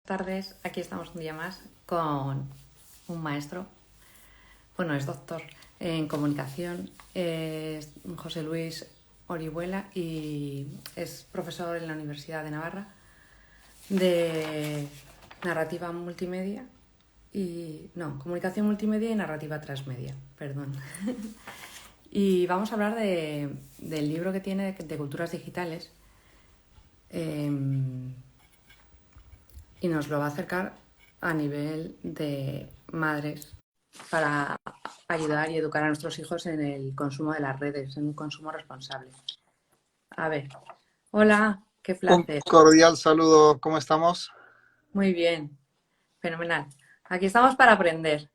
Tardes, aquí estamos un día más con un maestro, bueno, es doctor en comunicación, es José Luis Orihuela y es profesor en la Universidad de Navarra de narrativa multimedia comunicación multimedia y narrativa transmedia, perdón. Y vamos a hablar del libro que tiene de culturas digitales. Y nos lo va a acercar a nivel de madres para ayudar y educar a nuestros hijos en el consumo de las redes, en un consumo responsable. A ver, hola, qué Un placer. cordial saludo, ¿cómo estamos? Muy bien, fenomenal. Aquí estamos para aprender.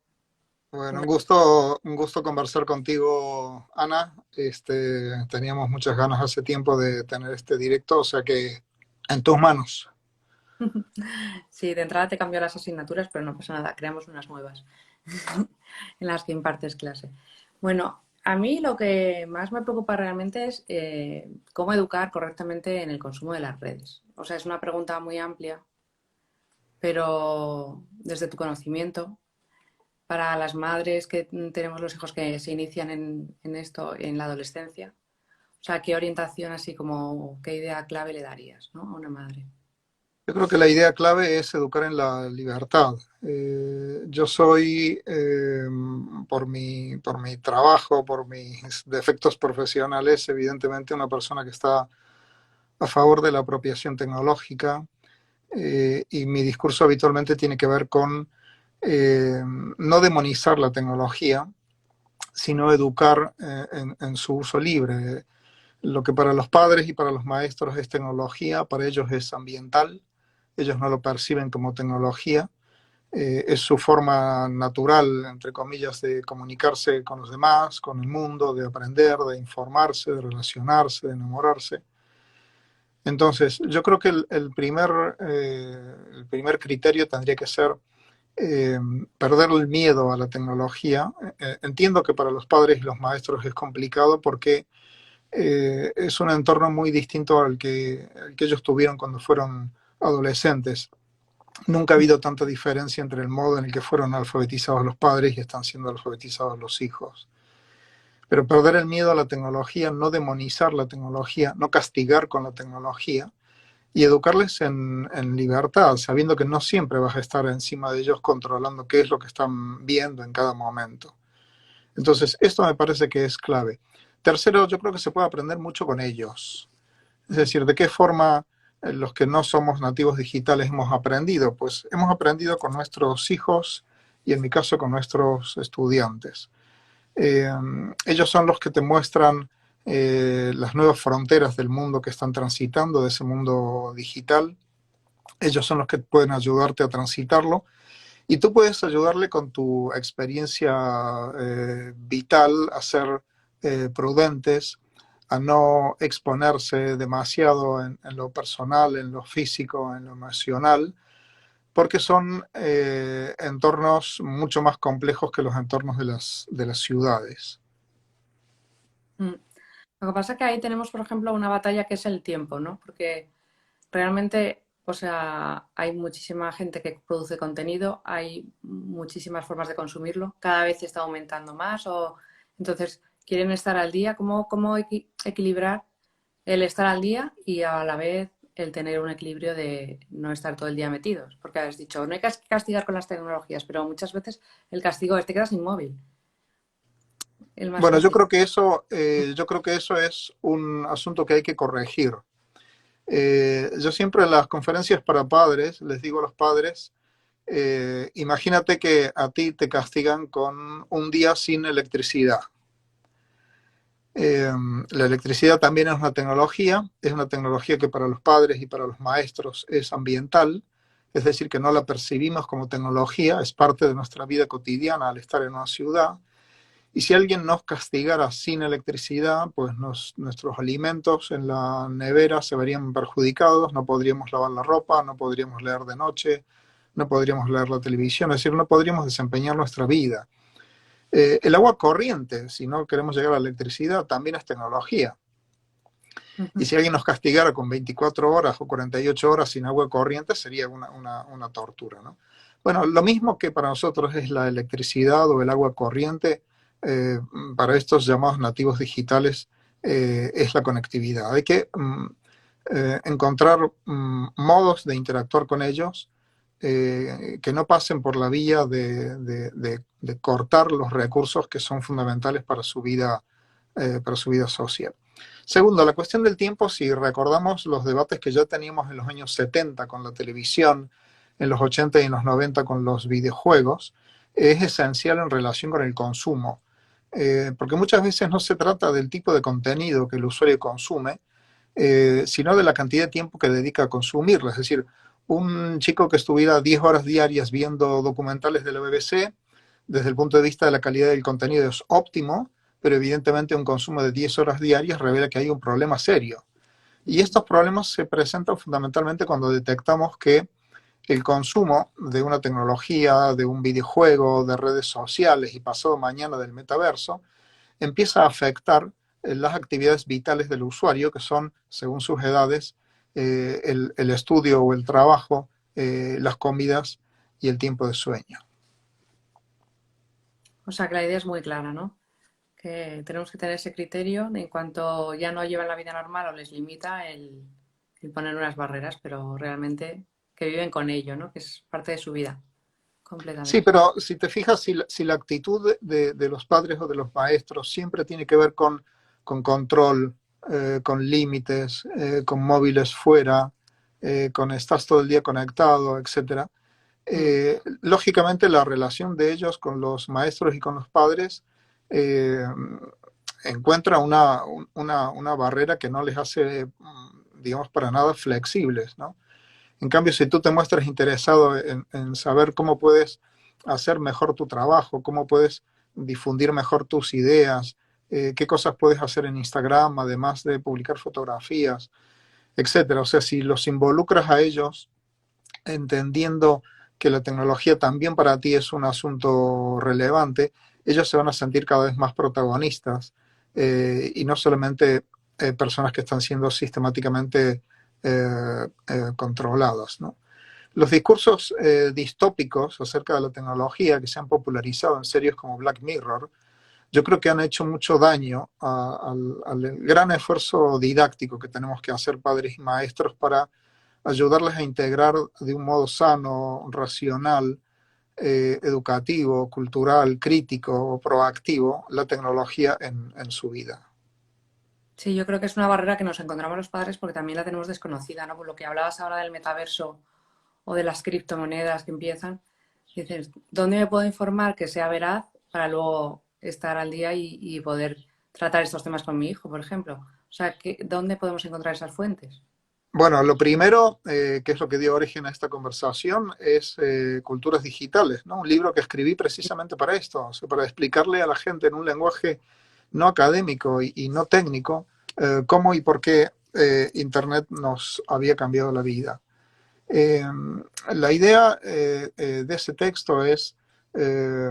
Bueno, Como- un gusto conversar contigo, Ana. Teníamos muchas ganas hace tiempo de tener este directo, o sea que en tus manos. Sí, de entrada te cambio las asignaturas, pero no pasa nada, creamos unas nuevas en las que impartes clase. Bueno, a mí lo que más me preocupa realmente es cómo educar correctamente en el consumo de las redes. O sea, es una pregunta muy amplia, pero desde tu conocimiento, para las madres que tenemos los hijos que se inician en esto en la adolescencia, o sea, ¿qué orientación así como, qué idea clave le darías, ¿no? A una madre? Yo creo que la idea clave es educar en la libertad. Yo soy, por mi trabajo, por mis defectos profesionales, evidentemente una persona que está a favor de la apropiación tecnológica, y mi discurso habitualmente tiene que ver con no demonizar la tecnología, sino educar en su uso libre. Lo que para los padres y para los maestros es tecnología, para ellos es ambiental, ellos no lo perciben como tecnología, es su forma natural, entre comillas, de comunicarse con los demás, con el mundo, de aprender, de informarse, de relacionarse, de enamorarse. Entonces, yo creo que el primer criterio tendría que ser eh, perder el miedo a la tecnología. Entiendo que para los padres y los maestros es complicado porque es un entorno muy distinto al que ellos tuvieron cuando fueron adolescentes. Nunca ha habido tanta diferencia entre el modo en el que fueron alfabetizados los padres y están siendo alfabetizados los hijos. Pero perder el miedo a la tecnología, no demonizar la tecnología, no castigar con la tecnología, y educarles en libertad, sabiendo que no siempre vas a estar encima de ellos controlando qué es lo que están viendo en cada momento. Entonces, esto me parece que es clave. Tercero, yo creo que se puede aprender mucho con ellos. Es decir, ¿de qué forma los que no somos nativos digitales hemos aprendido? Pues hemos aprendido con nuestros hijos y en mi caso con nuestros estudiantes. Eh, Ellos son los que te muestran las nuevas fronteras del mundo que están transitando, de ese mundo digital. Ellos son los que pueden ayudarte a transitarlo y tú puedes ayudarle con tu experiencia vital a ser prudentes, a no exponerse demasiado en lo personal, en lo físico, en lo emocional, porque son entornos mucho más complejos que los entornos de las ciudades. Mm. Lo que pasa es que ahí tenemos, por ejemplo, una batalla que es el tiempo, ¿no? Porque realmente, o sea, hay muchísima gente que produce contenido, hay muchísimas formas de consumirlo, cada vez está aumentando más, o entonces quieren estar al día. ¿Cómo equilibrar el estar al día y a la vez el tener un equilibrio de no estar todo el día metidos? Porque has dicho, no hay que castigar con las tecnologías, pero muchas veces el castigo es te quedas inmóvil, el más Bueno, fácil. yo creo que eso es un asunto que hay que corregir. Yo siempre en las conferencias para padres les digo a los padres, imagínate que a ti te castigan con un día sin electricidad. Eh, la electricidad también es una tecnología que para los padres y para los maestros es ambiental, es decir, que no la percibimos como tecnología, es parte de nuestra vida cotidiana al estar en una ciudad. Y si alguien nos castigara sin electricidad, pues nuestros alimentos en la nevera se verían perjudicados, no podríamos lavar la ropa, no podríamos leer de noche, no podríamos leer la televisión, es decir, no podríamos desempeñar nuestra vida. El agua corriente, si no queremos llegar a la electricidad, también es tecnología. Y si alguien nos castigara con 24 horas o 48 horas sin agua corriente, sería una tortura, ¿no? Bueno, lo mismo que para nosotros es la electricidad o el agua corriente, eh, para estos llamados nativos digitales es la conectividad. Hay que encontrar modos de interactuar con ellos que no pasen por la vía de cortar los recursos que son fundamentales para su vida social. Segundo, la cuestión del tiempo, si recordamos los debates que ya teníamos en los años 70 con la televisión, en los 80 y en los 90 con los videojuegos, es esencial en relación con el consumo. Porque muchas veces no se trata del tipo de contenido que el usuario consume, sino de la cantidad de tiempo que dedica a consumirlo. Es decir, un chico que estuviera 10 horas diarias viendo documentales de la BBC, desde el punto de vista de la calidad del contenido es óptimo, pero evidentemente un consumo de 10 horas diarias revela que hay un problema serio. Y estos problemas se presentan fundamentalmente cuando detectamos que el consumo de una tecnología, de un videojuego, de redes sociales y pasado mañana del metaverso, empieza a afectar las actividades vitales del usuario, que son, según sus edades, el estudio o el trabajo, las comidas y el tiempo de sueño. O sea que la idea es muy clara, ¿no? Que tenemos que tener ese criterio de en cuanto ya no llevan la vida normal o les limita el poner unas barreras, pero realmente que viven con ello, ¿no? Que es parte de su vida, Sí, completamente. pero si te fijas, si la actitud de los padres o de los maestros siempre tiene que ver con control, con límites, con móviles fuera, con estás todo el día conectado, etcétera, Mm. lógicamente la relación de ellos con los maestros y con los padres eh, encuentra una barrera que no les hace, digamos, para nada flexibles, ¿no? En cambio, si tú te muestras interesado en saber cómo puedes hacer mejor tu trabajo, cómo puedes difundir mejor tus ideas, qué cosas puedes hacer en Instagram, además de publicar fotografías, etcétera. O sea, si los involucras a ellos entendiendo que la tecnología también para ti es un asunto relevante, ellos se van a sentir cada vez más protagonistas y no solamente personas que están siendo sistemáticamente controladas, ¿no? Los discursos distópicos acerca de la tecnología que se han popularizado en series como Black Mirror, yo creo que han hecho mucho daño al gran esfuerzo didáctico que tenemos que hacer padres y maestros para ayudarles a integrar de un modo sano, racional, educativo, cultural, crítico, proactivo, la tecnología en su vida. Sí, yo creo que es una barrera que nos encontramos los padres porque también la tenemos desconocida, ¿no? Por lo que hablabas ahora del metaverso o de las criptomonedas que empiezan, dices, ¿dónde me puedo informar que sea veraz para luego estar al día y poder tratar estos temas con mi hijo, por ejemplo? O sea, ¿dónde podemos encontrar esas fuentes? Bueno, lo primero, que es lo que dio origen a esta conversación, es Culturas Digitales, ¿no? Un libro que escribí precisamente para esto, o sea, para explicarle a la gente en un lenguaje no académico y no técnico cómo y por qué Internet nos había cambiado la vida. Eh, la idea de ese texto es, eh,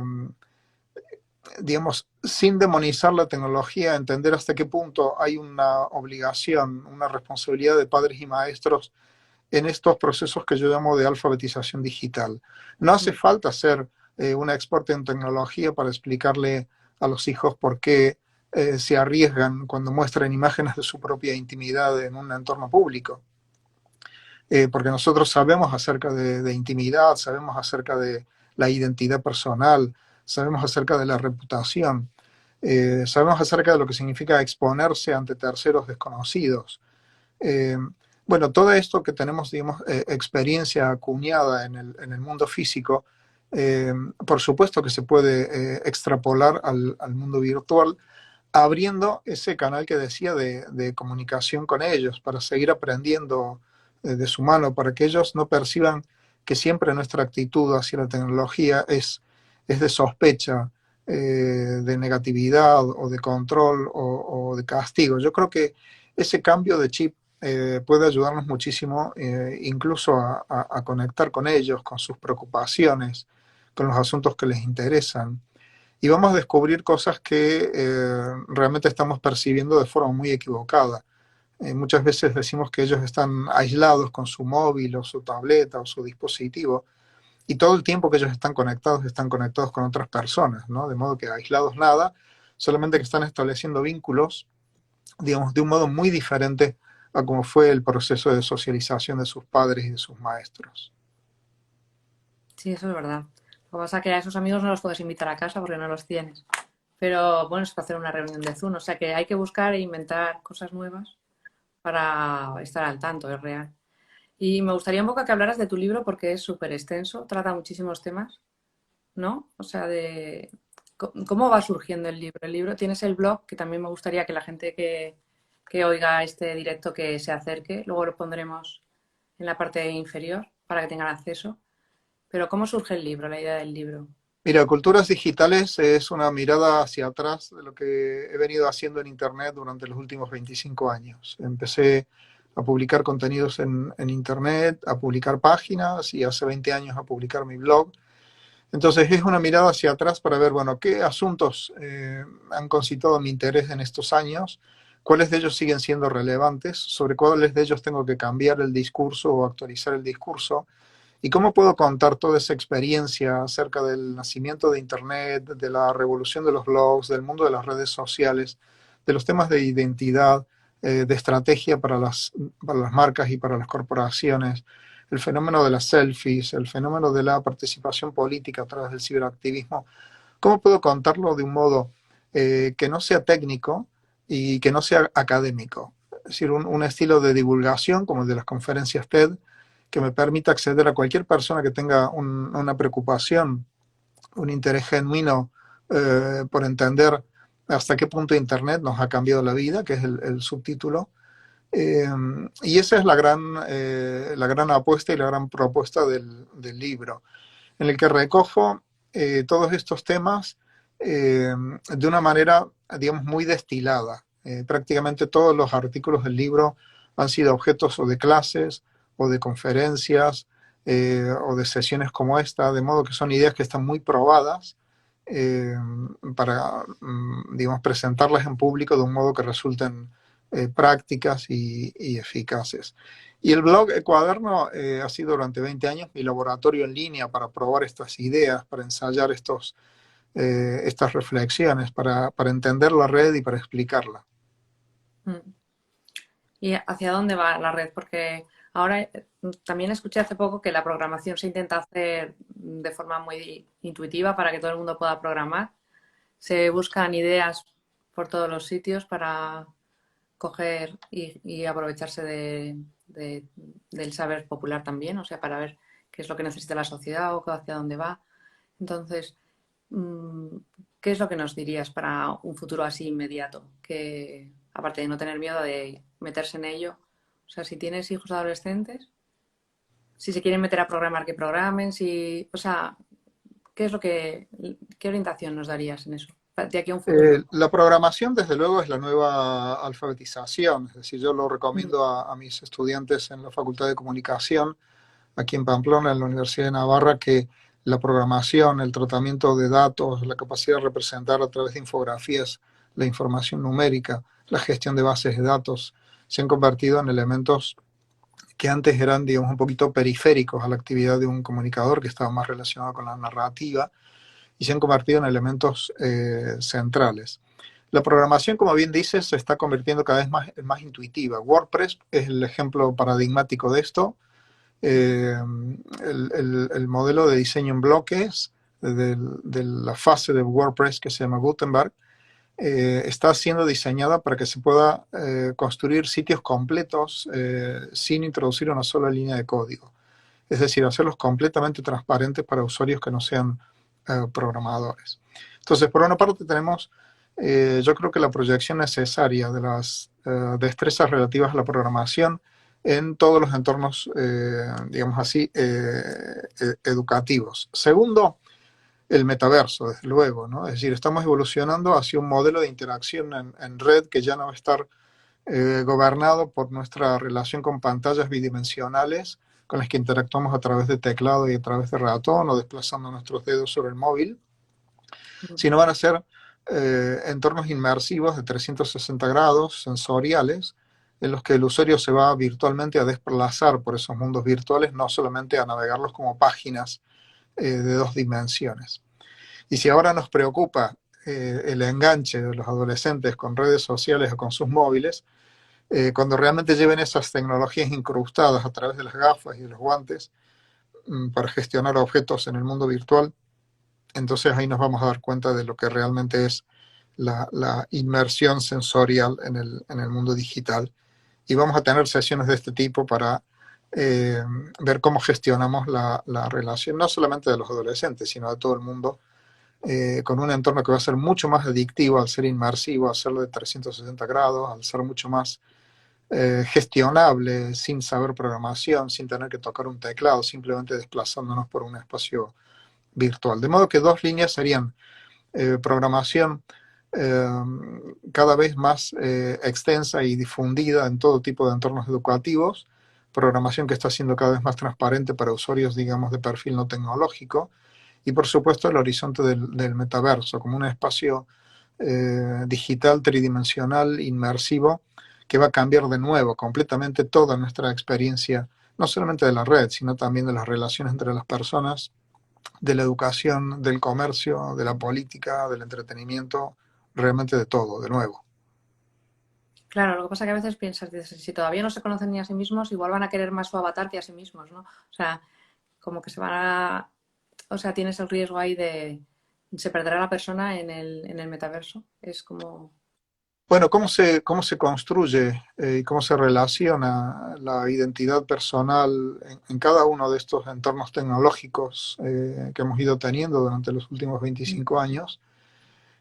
digamos, sin demonizar la tecnología, entender hasta qué punto hay una obligación, una responsabilidad de padres y maestros en estos procesos que yo llamo de alfabetización digital. No hace Mm. falta ser una experta en tecnología para explicarle a los hijos por qué se arriesgan cuando muestran imágenes de su propia intimidad en un entorno público. Porque nosotros sabemos acerca de intimidad, sabemos acerca de la identidad personal, sabemos acerca de la reputación, sabemos acerca de lo que significa exponerse ante terceros desconocidos. Eh, bueno, todo esto que tenemos, digamos, experiencia acuñada en el mundo físico, por supuesto que se puede extrapolar al mundo virtual, abriendo ese canal que decía de comunicación con ellos, para seguir aprendiendo de su mano, para que ellos no perciban que siempre nuestra actitud hacia la tecnología es de sospecha, de negatividad o de control o de castigo. Yo creo que ese cambio de chip puede ayudarnos muchísimo, incluso a conectar con ellos, con sus preocupaciones, con los asuntos que les interesan y vamos a descubrir cosas que realmente estamos percibiendo de forma muy equivocada. Muchas veces decimos que ellos están aislados con su móvil o su tableta o su dispositivo, y todo el tiempo que ellos están conectados con otras personas, ¿no? De modo que aislados nada, solamente que están estableciendo vínculos, digamos, de un modo muy diferente a cómo fue el proceso de socialización de sus padres y de sus maestros. Sí, eso es verdad. Lo que pasa es que a esos amigos no los puedes invitar a casa porque no los tienes. Pero bueno, es para hacer una reunión de Zoom. O sea que hay que buscar e inventar cosas nuevas para estar al tanto, es real. Y me gustaría un poco que hablaras de tu libro porque es súper extenso, trata muchísimos temas, ¿no? O sea, de cómo va surgiendo el libro. El libro tienes el blog, que también me gustaría que la gente que oiga este directo que se acerque. Luego lo pondremos en la parte inferior para que tengan acceso. Pero ¿cómo surge el libro, la idea del libro? Mira, Culturas Digitales es una mirada hacia atrás de lo que he venido haciendo en Internet durante los últimos 25 años. Empecé a publicar contenidos en Internet, a publicar páginas y hace 20 años a publicar mi blog. Entonces es una mirada hacia atrás para ver, bueno, qué asuntos han concitado mi interés en estos años, cuáles de ellos siguen siendo relevantes, sobre cuáles de ellos tengo que cambiar el discurso o actualizar el discurso, y cómo puedo contar toda esa experiencia acerca del nacimiento de Internet, de la revolución de los blogs, del mundo de las redes sociales, de los temas de identidad, de estrategia para las marcas y para las corporaciones, el fenómeno de las selfies, el fenómeno de la participación política a través del ciberactivismo. ¿Cómo puedo contarlo de un modo que no sea técnico y que no sea académico? Es decir, un estilo de divulgación como el de las conferencias TED, que me permita acceder a cualquier persona que tenga una preocupación, un interés genuino por entender hasta qué punto Internet nos ha cambiado la vida, que es el subtítulo. Eh, y esa es la gran apuesta y la gran propuesta del libro, en el que recojo todos estos temas de una manera, digamos, muy destilada. Prácticamente todos los artículos del libro han sido objetos o de clases o de conferencias o de sesiones como esta, de modo que son ideas que están muy probadas eh, para, digamos, presentarlas en público de un modo que resulten prácticas y eficaces. Y el blog Cuaderno ha sido durante 20 años mi laboratorio en línea para probar estas ideas, para ensayar estas reflexiones, para entender la red y para explicarla. Mm. ¿Y hacia dónde va la red? Porque ahora también escuché hace poco que la programación se intenta hacer de forma muy intuitiva para que todo el mundo pueda programar. Se buscan ideas por todos los sitios para coger y aprovecharse del saber popular también, o sea, para ver qué es lo que necesita la sociedad o hacia dónde va. Entonces, mm, ¿qué es lo que nos dirías para un futuro así inmediato? Que, aparte de no tener miedo de meterse en ello, o sea, si tienes hijos adolescentes, si se quieren meter a programar, que programen, si, o sea, ¿qué es lo qué orientación nos darías en eso? De aquí a un futuro. La programación, desde luego, es la nueva alfabetización. Es decir, yo lo Mm, recomiendo a mis estudiantes en la Facultad de Comunicación, aquí en Pamplona, en la Universidad de Navarra, que la programación, el tratamiento de datos, la capacidad de representar a través de infografías la información numérica, la gestión de bases de datos, se han convertido en elementos que antes eran, digamos, un poquito periféricos a la actividad de un comunicador que estaba más relacionado con la narrativa y se han convertido en elementos centrales. La programación, como bien dices, se está convirtiendo cada vez más intuitiva. WordPress es el ejemplo paradigmático de esto. El modelo de diseño en bloques de la fase de WordPress que se llama Gutenberg está siendo diseñada para que se pueda construir sitios completos sin introducir una sola línea de código. Es decir, hacerlos completamente transparentes para usuarios que no sean programadores. Entonces, por una parte tenemos, yo creo que la proyección necesaria de las destrezas relativas a la programación en todos los entornos, digamos así, educativos. Segundo, el metaverso, desde luego, ¿no? Es decir, estamos evolucionando hacia un modelo de interacción en red que ya no va a estar gobernado por nuestra relación con pantallas bidimensionales con las que interactuamos a través de teclado y a través de ratón o desplazando nuestros dedos sobre el móvil, mm, sino van a ser entornos inmersivos de 360 grados, sensoriales, en los que el usuario se va virtualmente a desplazar por esos mundos virtuales, no solamente a navegarlos como páginas de dos dimensiones. Y si ahora nos preocupa el enganche de los adolescentes con redes sociales o con sus móviles, cuando realmente lleven esas tecnologías incrustadas a través de las gafas y de los guantes para gestionar objetos en el mundo virtual, entonces ahí nos vamos a dar cuenta de lo que realmente es la inmersión sensorial en el mundo digital. Y vamos a tener sesiones de este tipo para ver cómo gestionamos la relación, no solamente de los adolescentes, sino de todo el mundo, con un entorno que va a ser mucho más adictivo al ser inmersivo, al ser de 360 grados, al ser mucho más gestionable, sin saber programación, sin tener que tocar un teclado, simplemente desplazándonos por un espacio virtual. De modo que dos líneas serían programación eh, cada vez más extensa y difundida en todo tipo de entornos educativos, programación que está siendo cada vez más transparente para usuarios, digamos, de perfil no tecnológico, y por supuesto el horizonte del metaverso como un espacio digital, tridimensional, inmersivo, que va a cambiar de nuevo completamente toda nuestra experiencia, no solamente de la red, sino también de las relaciones entre las personas, de la educación, del comercio, de la política, del entretenimiento, realmente de todo, de nuevo. Claro, lo que pasa es que a veces piensas, dices, si todavía no se conocen ni a sí mismos, igual van a querer más su avatar que a sí mismos, ¿no? O sea, como que se van a... O sea, tienes el riesgo ahí de... Se perderá la persona en el metaverso. Es como... Bueno, cómo se construye y cómo se relaciona la identidad personal en cada uno de estos entornos tecnológicos que hemos ido teniendo durante los últimos 25 años?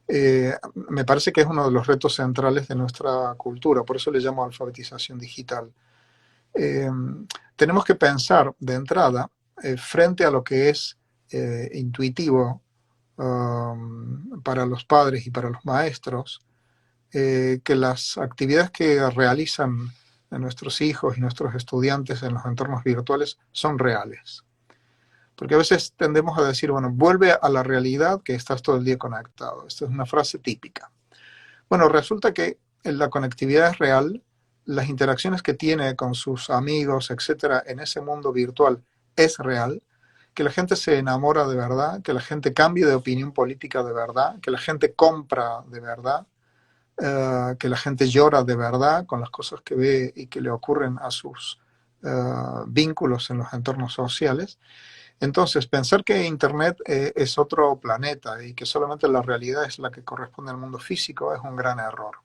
Me parece que es uno de los retos centrales de nuestra cultura, por eso le llamo alfabetización digital. Eh, Tenemos que pensar de entrada, frente a lo que es intuitivo para los padres y para los maestros, que las actividades que realizan nuestros hijos y nuestros estudiantes en los entornos virtuales son reales. Porque a veces tendemos a decir, bueno, vuelve a la realidad que estás todo el día conectado. Esta es una frase típica. Bueno, resulta que la conectividad es real, las interacciones que tiene con sus amigos, etcétera, en ese mundo virtual es real, que la gente se enamora de verdad, que la gente cambia de opinión política de verdad, que la gente compra de verdad, que la gente llora de verdad con las cosas que ve y que le ocurren a sus vínculos en los entornos sociales. Entonces, pensar que Internet es otro planeta y que solamente la realidad es la que corresponde al mundo físico es un gran error.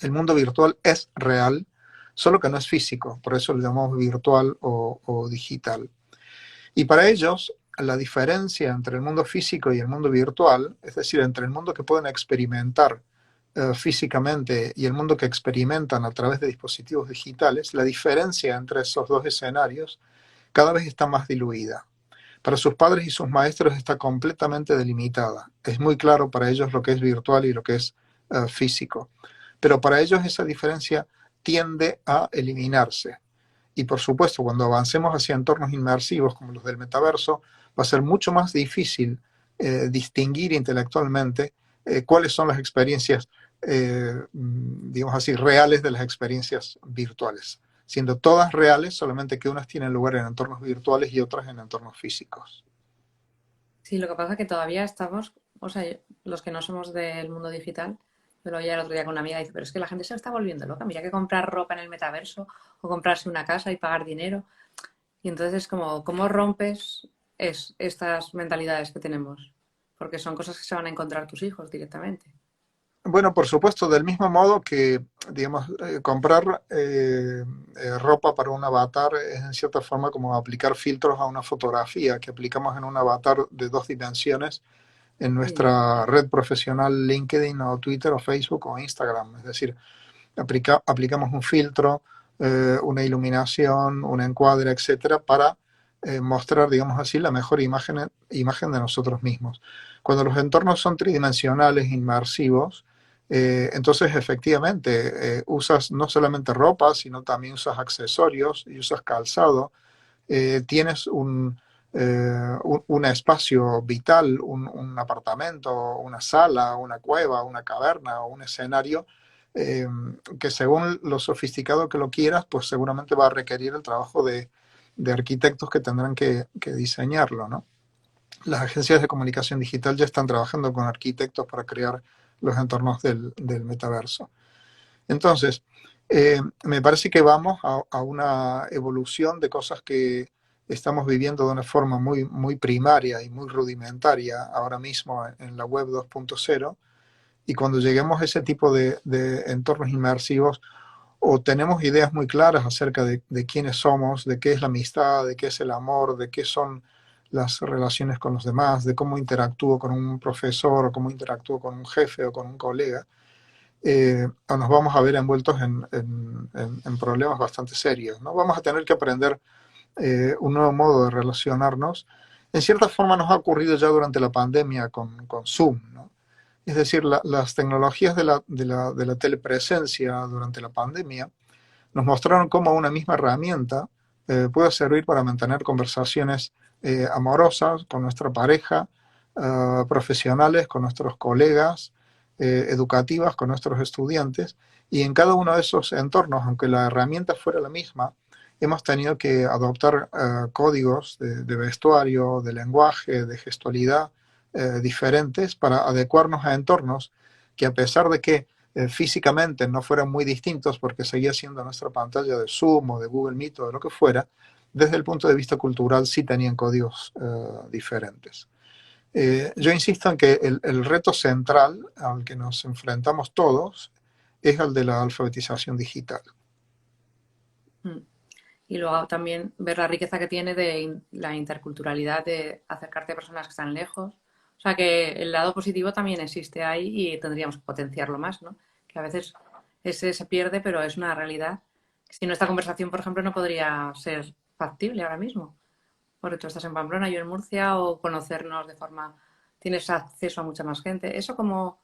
El mundo virtual es real, solo que no es físico, por eso lo llamamos virtual o digital. Y para ellos, la diferencia entre el mundo físico y el mundo virtual, es decir, entre el mundo que pueden experimentar físicamente y el mundo que experimentan a través de dispositivos digitales, la diferencia entre esos dos escenarios cada vez está más diluida. Para sus padres y sus maestros está completamente delimitada. Es muy claro para ellos lo que es virtual y lo que es físico. Pero para ellos esa diferencia tiende a eliminarse. Y por supuesto, cuando avancemos hacia entornos inmersivos como los del metaverso, va a ser mucho más difícil distinguir intelectualmente cuáles son las experiencias, digamos así, reales de las experiencias virtuales, siendo todas reales, solamente que unas tienen lugar en entornos virtuales y otras en entornos físicos. Sí, lo que pasa es que todavía estamos, o sea, los que no somos del mundo digital, yo lo oía el otro día con una amiga y dice, pero es que la gente se está volviendo loca, mira que comprar ropa en el metaverso o comprarse una casa y pagar dinero. Y entonces es como, ¿cómo rompes estas mentalidades que tenemos? Porque son cosas que se van a encontrar tus hijos directamente. Bueno, por supuesto, del mismo modo que, digamos, comprar ropa para un avatar es en cierta forma como aplicar filtros a una fotografía que aplicamos en un avatar de dos dimensiones en Sí, nuestra red profesional LinkedIn o Twitter o Facebook o Instagram. Es decir, aplicamos un filtro, una iluminación, un encuadre, etcétera, para mostrar, digamos así, la mejor imagen de nosotros mismos. Cuando los entornos son tridimensionales, inmersivos, entonces efectivamente usas no solamente ropa, sino también usas accesorios y usas calzado. Tienes un espacio vital, un apartamento, una sala, una cueva, una caverna o un escenario eh, que según lo sofisticado que lo quieras, pues seguramente va a requerir el trabajo de arquitectos que tendrán que diseñarlo, ¿no? Las agencias de comunicación digital ya están trabajando con arquitectos para crear los entornos del metaverso. Entonces, me parece que vamos a una evolución de cosas que estamos viviendo de una forma muy, muy primaria y muy rudimentaria ahora mismo en la web 2.0, y cuando lleguemos a ese tipo de entornos inmersivos, o tenemos ideas muy claras acerca de quiénes somos, de qué es la amistad, de qué es el amor, de qué son las relaciones con los demás, de cómo interactúo con un profesor, o cómo interactúo con un jefe o con un colega, o nos vamos a ver envueltos en problemas bastante serios, ¿no? Vamos a tener que aprender un nuevo modo de relacionarnos. En cierta forma nos ha ocurrido ya durante la pandemia con Zoom, ¿no? Es decir, las tecnologías de la telepresencia durante la pandemia nos mostraron cómo una misma herramienta puede servir para mantener conversaciones amorosas con nuestra pareja, profesionales, con nuestros colegas, educativas, con nuestros estudiantes. Y en cada uno de esos entornos, aunque la herramienta fuera la misma, hemos tenido que adoptar códigos de vestuario, de lenguaje, de gestualidad diferentes para adecuarnos a entornos que, a pesar de que físicamente no fueran muy distintos, porque seguía siendo nuestra pantalla de Zoom o de Google Meet o de lo que fuera, desde el punto de vista cultural sí tenían códigos diferentes. Yo insisto en que el reto central al que nos enfrentamos todos es el de la alfabetización digital. Mm. Y luego también ver la riqueza que tiene de la interculturalidad, de acercarte a personas que están lejos. O sea que el lado positivo también existe ahí y tendríamos que potenciarlo más, ¿no? Que a veces ese se pierde, pero es una realidad. Si no, esta conversación, por ejemplo, no podría ser factible ahora mismo. Porque tú estás en Pamplona, yo en Murcia, o conocernos de forma... Tienes acceso a mucha más gente. Eso como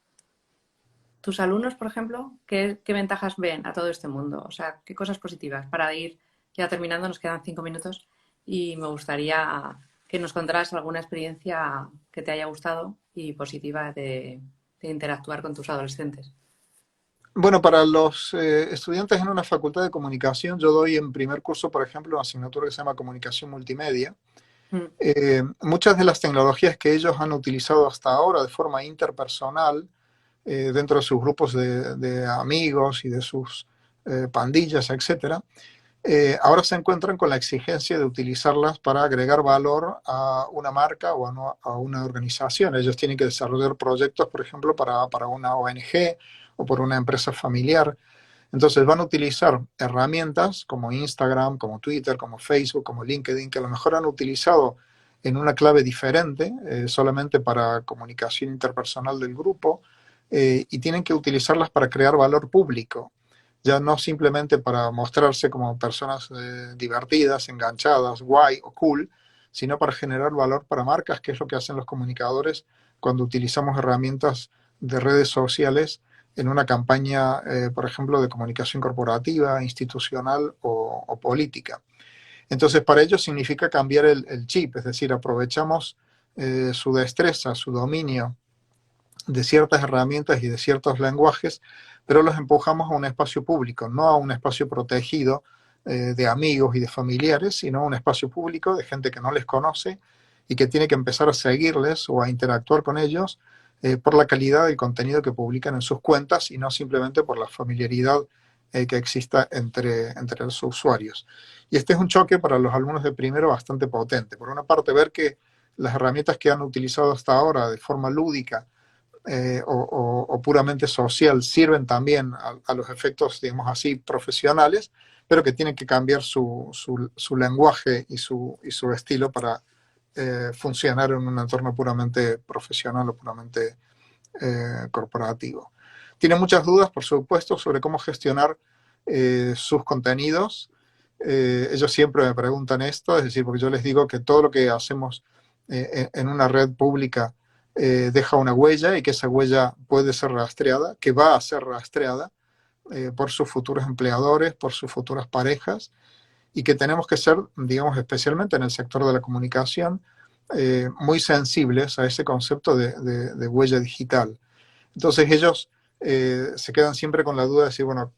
tus alumnos, por ejemplo, ¿qué ventajas ven a todo este mundo? O sea, ¿qué cosas positivas? Para ir ya terminando, nos quedan 5 minutos y me gustaría que nos contaras alguna experiencia que te haya gustado y positiva de interactuar con tus adolescentes. Bueno, para los estudiantes en una facultad de comunicación, yo doy en primer curso, por ejemplo, una asignatura que se llama Comunicación Multimedia. Mm, Muchas de las tecnologías que ellos han utilizado hasta ahora de forma interpersonal, dentro de sus grupos de amigos y de sus pandillas, etcétera, ahora se encuentran con la exigencia de utilizarlas para agregar valor a una marca o a una organización. Ellos tienen que desarrollar proyectos, por ejemplo, para una ONG o por una empresa familiar. Entonces van a utilizar herramientas como Instagram, como Twitter, como Facebook, como LinkedIn, que a lo mejor han utilizado en una clave diferente, solamente para comunicación interpersonal del grupo, y tienen que utilizarlas para crear valor público, ya no simplemente para mostrarse como personas divertidas, enganchadas, guay o cool, sino para generar valor para marcas, que es lo que hacen los comunicadores cuando utilizamos herramientas de redes sociales en una campaña, por ejemplo, de comunicación corporativa, institucional o política. Entonces, para ellos significa cambiar el chip, es decir, aprovechamos su destreza, su dominio de ciertas herramientas y de ciertos lenguajes, pero los empujamos a un espacio público, no a un espacio protegido de amigos y de familiares, sino a un espacio público de gente que no les conoce y que tiene que empezar a seguirles o a interactuar con ellos por la calidad del contenido que publican en sus cuentas y no simplemente por la familiaridad que exista entre los usuarios. Y este es un choque para los alumnos de primero bastante potente. Por una parte, ver que las herramientas que han utilizado hasta ahora de forma lúdica o puramente social sirven también a los efectos, digamos así, profesionales, pero que tienen que cambiar su lenguaje y su estilo para funcionar en un entorno puramente profesional o puramente corporativo. Tiene muchas dudas, por supuesto, sobre cómo gestionar sus contenidos. Ellos siempre me preguntan esto, es decir, porque yo les digo que todo lo que hacemos en una red pública deja una huella y que esa huella puede ser rastreada, que va a ser rastreada por sus futuros empleadores, por sus futuras parejas, y que tenemos que ser, digamos, especialmente en el sector de la comunicación, muy sensibles a ese concepto de huella digital. Entonces ellos se quedan siempre con la duda de decir, bueno,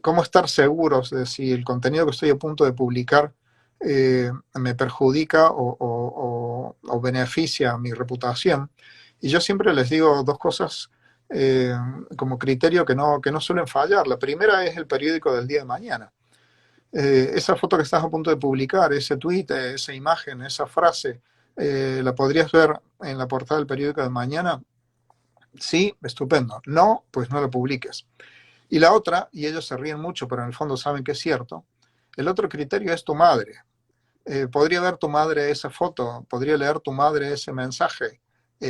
cómo estar seguros de si el contenido que estoy a punto de publicar me perjudica o beneficia mi reputación. Y yo siempre les digo dos cosas eh, como criterio que no suelen fallar. La primera es el periódico del día de mañana. Esa foto que estás a punto de publicar, ese tweet, esa imagen, esa frase, la podrías ver en la portada del periódico de mañana. Sí, estupendo. No, pues no lo publiques. Y la otra, y ellos se ríen mucho, pero en el fondo saben que es cierto, el otro criterio es tu madre. ¿Podría ver tu madre esa foto? ¿Podría leer tu madre ese mensaje?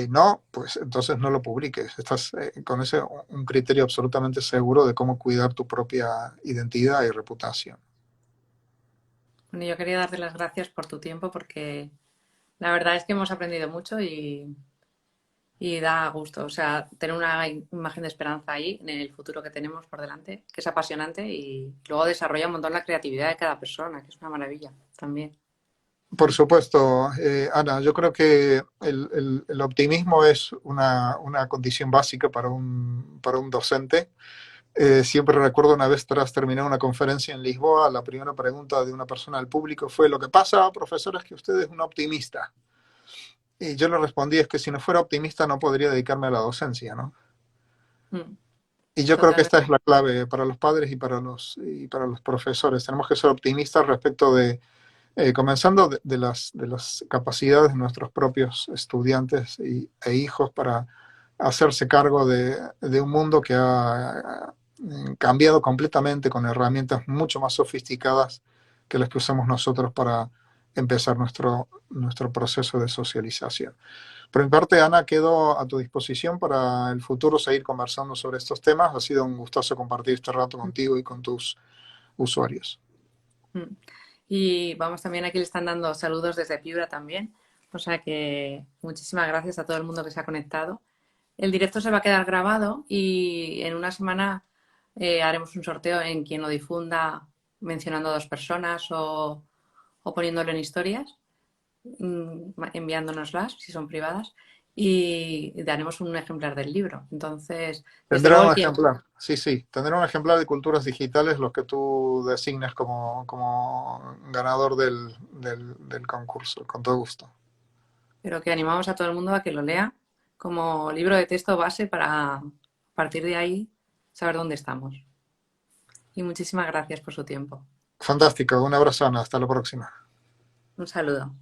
No, pues entonces no lo publiques. Estás con ese un criterio absolutamente seguro de cómo cuidar tu propia identidad y reputación. Bueno, yo quería darte las gracias por tu tiempo porque la verdad es que hemos aprendido mucho y da gusto. O sea, tener una imagen de esperanza ahí en el futuro que tenemos por delante, que es apasionante y luego desarrolla un montón la creatividad de cada persona, que es una maravilla también. Por supuesto, Ana, yo creo que el optimismo es una condición básica para un docente. Siempre recuerdo una vez tras terminar una conferencia en Lisboa, la primera pregunta de una persona del público fue, lo que pasa, profesor, es que usted es un optimista. Y yo le respondí, es que si no fuera optimista no podría dedicarme a la docencia, ¿no? Mm, Y yo creo que esta es totalmente. la clave para los padres y para los profesores. Tenemos que ser optimistas respecto de, comenzando de las capacidades de nuestros propios estudiantes e hijos para hacerse cargo de un mundo que ha cambiado completamente con herramientas mucho más sofisticadas que las que usamos nosotros para empezar nuestro proceso de socialización. Por mi parte, Ana, quedo a tu disposición para el futuro seguir conversando sobre estos temas. Ha sido un gustazo compartir este rato contigo y con tus usuarios. Mm. Y vamos, también aquí le están dando saludos desde Piura también. O sea que muchísimas gracias a todo el mundo que se ha conectado. El directo se va a quedar grabado y en una semana haremos un sorteo en quien lo difunda mencionando a dos personas o poniéndolo en historias, enviándonoslas si son privadas y daremos un ejemplar del libro. Entonces, desde Tendrá luego un el quien... ejemplar, sí, sí, tendrá un ejemplar de culturas digitales, los que tú designes como ganador del concurso, con todo gusto. Pero que animamos a todo el mundo a que lo lea como libro de texto base para a partir de ahí saber dónde estamos. Y muchísimas gracias por su tiempo. Fantástico, un abrazo, Ana, hasta la próxima. Un saludo.